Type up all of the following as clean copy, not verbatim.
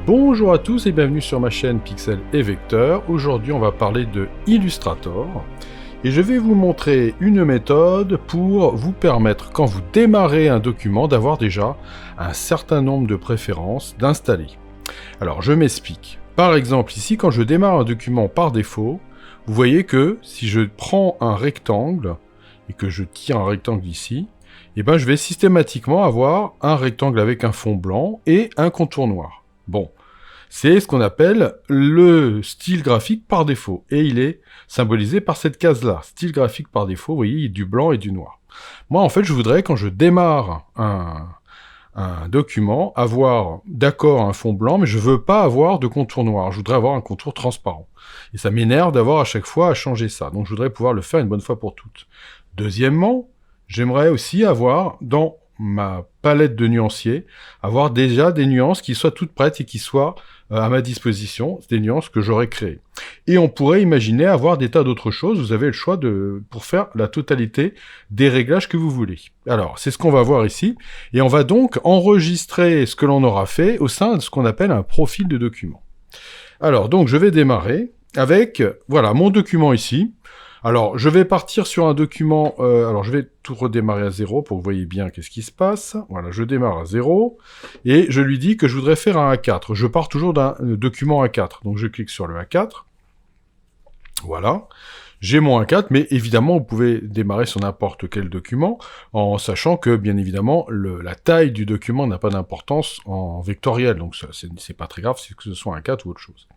Bonjour à tous et bienvenue sur ma chaîne Pixel et Vecteur. Aujourd'hui on va parler de Illustrator et je vais vous montrer une méthode pour vous permettre, quand vous démarrez un document, d'avoir déjà un certain nombre de préférences d'installer. Alors je m'explique. Par exemple ici, quand je démarre un document par défaut, vous voyez que si je prends un rectangle et que je tire un rectangle ici, eh ben, je vais systématiquement avoir un rectangle avec un fond blanc et un contour noir. Bon, c'est ce qu'on appelle le style graphique par défaut. Et il est symbolisé par cette case-là. Style graphique par défaut, vous voyez, il y a du blanc et du noir. Moi, en fait, je voudrais, quand je démarre un document, avoir d'accord un fond blanc, mais je veux pas avoir de contour noir. Je voudrais avoir un contour transparent. Et ça m'énerve d'avoir à chaque fois à changer ça. Donc, je voudrais pouvoir le faire une bonne fois pour toutes. Deuxièmement, j'aimerais aussi avoir, dans ma palette de nuanciers, avoir déjà des nuances qui soient toutes prêtes et qui soient à ma disposition, des nuances que j'aurais créées. Et on pourrait imaginer avoir des tas d'autres choses, vous avez le choix pour faire la totalité des réglages que vous voulez. Alors, c'est ce qu'on va voir ici, et on va donc enregistrer ce que l'on aura fait au sein de ce qu'on appelle un profil de document. Alors, donc, je vais démarrer avec, voilà, mon document ici. Alors, je vais partir sur un document, alors je vais tout redémarrer à 0 pour que vous voyez bien qu'est-ce qui se passe. Voilà, je démarre à 0, et je lui dis que je voudrais faire un A4. Je pars toujours d'un document A4, donc je clique sur le A4. Voilà, j'ai mon A4, mais évidemment, vous pouvez démarrer sur n'importe quel document, en sachant que, bien évidemment, la taille du document n'a pas d'importance en vectoriel, donc c'est pas très grave, que ce soit un A4 ou autre chose.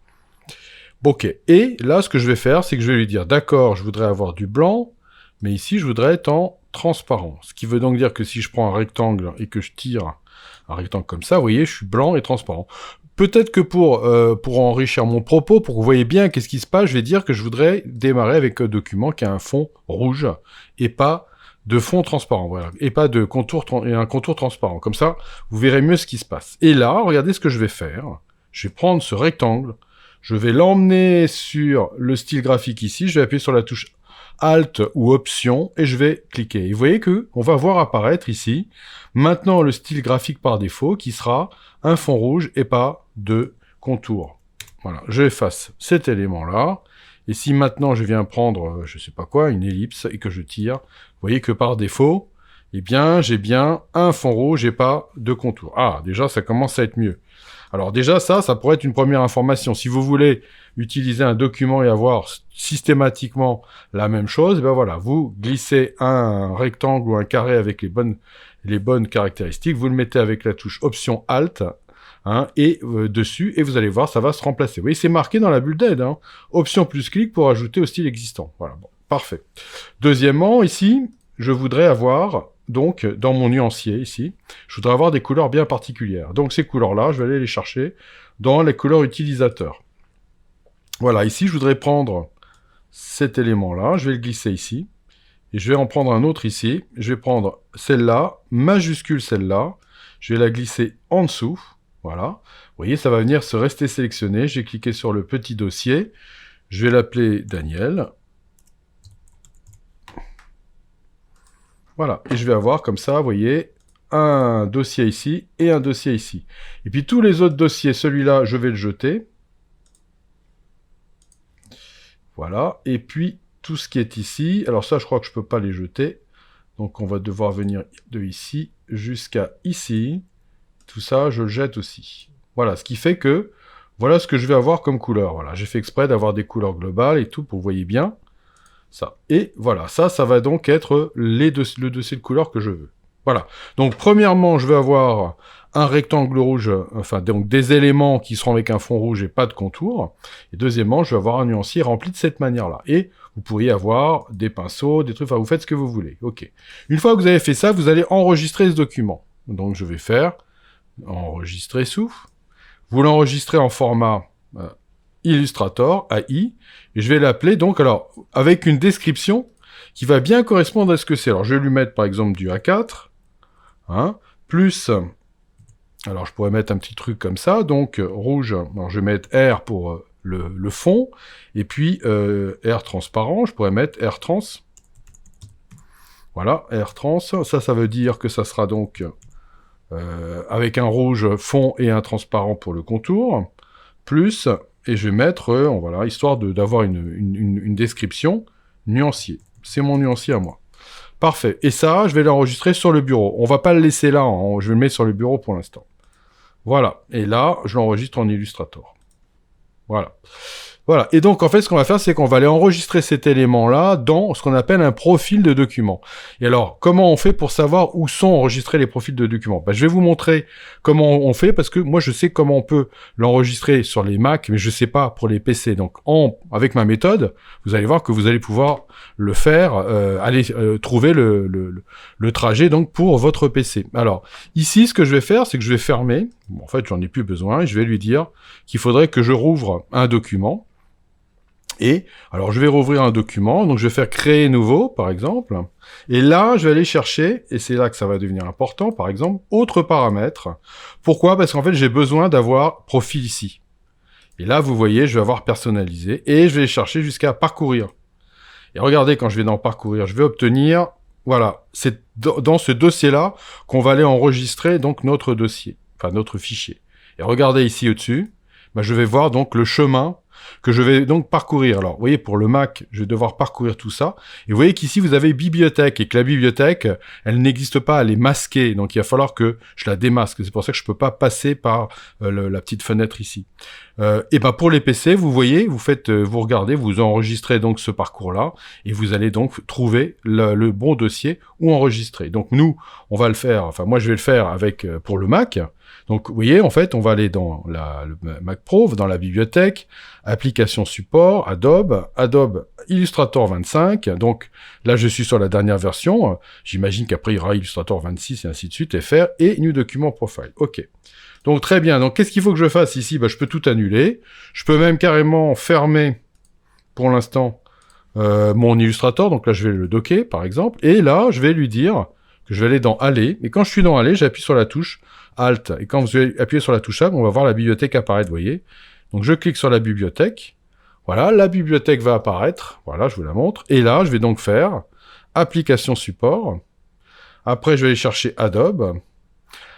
Ok, et là, ce que je vais faire, c'est que je vais lui dire, d'accord, je voudrais avoir du blanc, mais ici, je voudrais être en transparent. Ce qui veut donc dire que si je prends un rectangle et que je tire un rectangle comme ça, vous voyez, je suis blanc et transparent. Peut-être que pour enrichir mon propos, pour que vous voyez bien qu'est-ce qui se passe, je vais dire que je voudrais démarrer avec un document qui a un fond rouge et pas de fond transparent, voilà, et pas de contour et un contour transparent. Comme ça, vous verrez mieux ce qui se passe. Et là, regardez ce que je vais faire. Je vais prendre ce rectangle. Je vais l'emmener sur le style graphique ici, je vais appuyer sur la touche Alt ou Option, et je vais cliquer. Et vous voyez que on va voir apparaître ici, maintenant le style graphique par défaut, qui sera un fond rouge et pas de contour. Voilà, je efface cet élément-là, et si maintenant je viens prendre, je sais pas quoi, une ellipse, et que je tire, vous voyez que par défaut, eh bien, j'ai bien un fond rouge et pas de contour. Ah, déjà, ça commence à être mieux. Alors déjà, ça pourrait être une première information. Si vous voulez utiliser un document et avoir systématiquement la même chose, ben voilà, vous glissez un rectangle ou un carré avec les bonnes caractéristiques, vous le mettez avec la touche Option Alt, hein, et dessus, et vous allez voir, ça va se remplacer. Vous voyez, c'est marqué dans la bulle d'aide, hein, Option plus clic pour ajouter au style existant. Voilà, bon, parfait. Deuxièmement, ici, je voudrais avoir, donc, dans mon nuancier, ici, je voudrais avoir des couleurs bien particulières. Donc, ces couleurs-là, je vais aller les chercher dans les couleurs utilisateurs. Voilà, ici, je voudrais prendre cet élément-là, je vais le glisser ici, et je vais en prendre un autre ici. Je vais prendre celle-là, majuscule celle-là, je vais la glisser en dessous, voilà. Vous voyez, ça va venir se rester sélectionné. J'ai cliqué sur le petit dossier, je vais l'appeler Daniel. Voilà, et je vais avoir comme ça, vous voyez, un dossier ici et un dossier ici. Et puis tous les autres dossiers, celui-là, je vais le jeter. Voilà, et puis tout ce qui est ici, alors ça, je crois que je ne peux pas les jeter. Donc on va devoir venir de ici jusqu'à ici. Tout ça, je le jette aussi. Voilà, ce qui fait que, voilà ce que je vais avoir comme couleur. Voilà, j'ai fait exprès d'avoir des couleurs globales et tout, pour que vous voyez bien. Ça. Et voilà, ça va donc être le dossier de couleur que je veux. Voilà. Donc, premièrement, je vais avoir un rectangle rouge, enfin, donc des éléments qui seront avec un fond rouge et pas de contour. Et deuxièmement, je vais avoir un nuancier rempli de cette manière-là. Et vous pourriez avoir des pinceaux, des trucs, enfin, vous faites ce que vous voulez. OK. Une fois que vous avez fait ça, vous allez enregistrer ce document. Donc, je vais faire enregistrer sous. Vous l'enregistrez en format Illustrator, AI, et je vais l'appeler, donc, alors, avec une description qui va bien correspondre à ce que c'est. Alors, je vais lui mettre, par exemple, du A4, hein, plus, alors, je pourrais mettre un petit truc comme ça, donc, rouge, alors, je vais mettre R pour le fond, et puis, R transparent, je pourrais mettre R trans, voilà, R trans, ça veut dire que ça sera donc avec un rouge fond et un transparent pour le contour, plus, et je vais mettre, voilà, histoire d'avoir une description, nuancier. C'est mon nuancier à moi. Parfait. Et ça, je vais l'enregistrer sur le bureau. On va pas le laisser là, hein. Je vais le mettre sur le bureau pour l'instant. Voilà. Et là, je l'enregistre en Illustrator. Voilà. Voilà. Et donc, en fait, ce qu'on va faire, c'est qu'on va aller enregistrer cet élément-là dans ce qu'on appelle un profil de document. Et alors, comment on fait pour savoir où sont enregistrés les profils de documents? Je vais vous montrer comment on fait, parce que moi, je sais comment on peut l'enregistrer sur les Mac, mais je sais pas pour les PC. Donc, avec ma méthode, vous allez voir que vous allez pouvoir le faire, aller trouver le trajet donc pour votre PC. Alors, ici, ce que je vais faire, c'est que je vais fermer. Bon, en fait, j'en ai plus besoin. Et je vais lui dire qu'il faudrait que je rouvre un document. Et alors, je vais rouvrir un document, donc je vais faire créer nouveau, par exemple. Et là, je vais aller chercher, et c'est là que ça va devenir important, par exemple, autres paramètres. Pourquoi? Parce qu'en fait, j'ai besoin d'avoir profil ici. Et là, vous voyez, je vais avoir personnalisé, et je vais chercher jusqu'à parcourir. Et regardez, quand je vais dans parcourir, je vais obtenir, voilà, c'est dans ce dossier-là qu'on va aller enregistrer donc notre dossier, enfin notre fichier. Et regardez ici au-dessus, je vais voir donc le chemin que je vais donc parcourir. Alors, vous voyez, pour le Mac, je vais devoir parcourir tout ça. Et vous voyez qu'ici, vous avez bibliothèque, et que la bibliothèque, elle n'existe pas, elle est masquée. Donc, il va falloir que je la démasque. C'est pour ça que je peux pas passer par la petite fenêtre ici. Et pour les PC, vous voyez, vous regardez, vous enregistrez donc ce parcours-là, et vous allez donc trouver le bon dossier où enregistrer. Donc, nous, on va le faire, enfin, moi, je vais le faire avec pour le Mac. Donc, vous voyez, en fait, on va aller dans le Mac Pro, dans la bibliothèque, application support, Adobe Illustrator 25. Donc, là, je suis sur la dernière version. J'imagine qu'après, il y aura Illustrator 26 et ainsi de suite, FR, et New Document Profile. OK. Donc, très bien. Donc, qu'est-ce qu'il faut que je fasse ici? Je peux tout annuler. Je peux même carrément fermer, pour l'instant, mon Illustrator. Donc là, je vais le docker, par exemple. Et là, je vais lui dire que je vais aller dans Aller. Et quand je suis dans Aller, j'appuie sur la touche Alt. Et quand vous appuyez sur la touche Alt, on va voir la bibliothèque apparaître, vous voyez. Donc je clique sur la bibliothèque. Voilà, la bibliothèque va apparaître. Voilà, je vous la montre. Et là, je vais donc faire Application Support. Après, je vais aller chercher Adobe.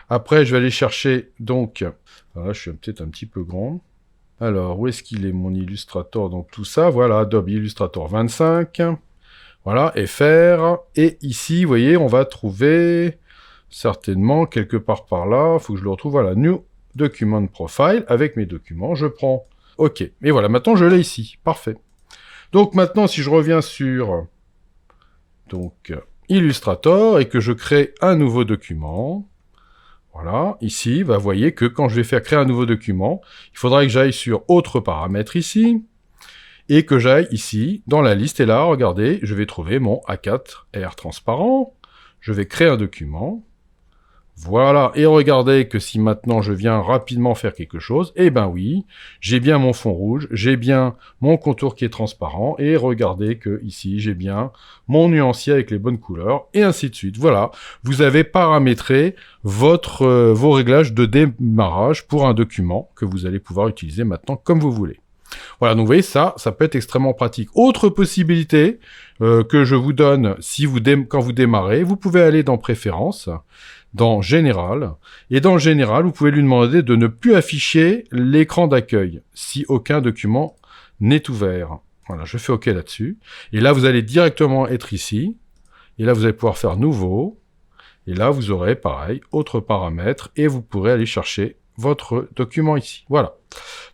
Après, je vais aller chercher, donc... Voilà, je suis peut-être un petit peu grand. Alors, où est-ce qu'il est, mon Illustrator? Donc tout ça, voilà, Adobe Illustrator 25. Voilà, FR. Et ici, vous voyez, on va trouver... certainement, quelque part par là, il faut que je le retrouve, voilà, New Document Profile, avec mes documents, je prends, OK. Et voilà, maintenant je l'ai ici, parfait. Donc maintenant, si je reviens sur donc Illustrator, et que je crée un nouveau document, voilà, ici, vous voyez que quand je vais faire créer un nouveau document, il faudra que j'aille sur Autres paramètres ici, et que j'aille ici, dans la liste, et là, regardez, je vais trouver mon A4R transparent, je vais créer un document. Voilà, et regardez que si maintenant je viens rapidement faire quelque chose, eh ben oui, j'ai bien mon fond rouge, j'ai bien mon contour qui est transparent, et regardez que ici j'ai bien mon nuancier avec les bonnes couleurs, et ainsi de suite. Voilà, vous avez paramétré vos réglages de démarrage pour un document que vous allez pouvoir utiliser maintenant comme vous voulez. Voilà, donc vous voyez, ça peut être extrêmement pratique. Autre possibilité que je vous donne quand vous démarrez, vous pouvez aller dans Préférences, dans Général, et dans Général, vous pouvez lui demander de ne plus afficher l'écran d'accueil si aucun document n'est ouvert. Voilà, je fais OK là-dessus. Et là, vous allez directement être ici, et là, vous allez pouvoir faire Nouveau, et là, vous aurez, pareil, Autres paramètres, et vous pourrez aller chercher votre document ici. Voilà.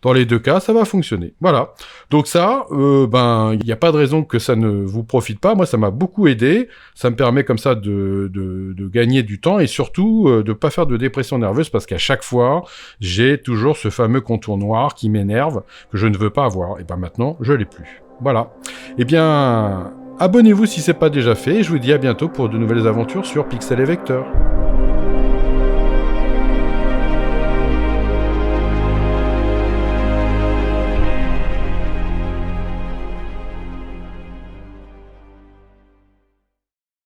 Dans les deux cas, ça va fonctionner. Voilà. Donc ça, il n'y a pas de raison que ça ne vous profite pas. Moi, ça m'a beaucoup aidé. Ça me permet comme ça de gagner du temps et surtout de pas faire de dépression nerveuse parce qu'à chaque fois, j'ai toujours ce fameux contour noir qui m'énerve, que je ne veux pas avoir. Et maintenant, je l'ai plus. Voilà. Eh bien, abonnez-vous si c'est pas déjà fait. Et je vous dis à bientôt pour de nouvelles aventures sur Pixel et Vecteur.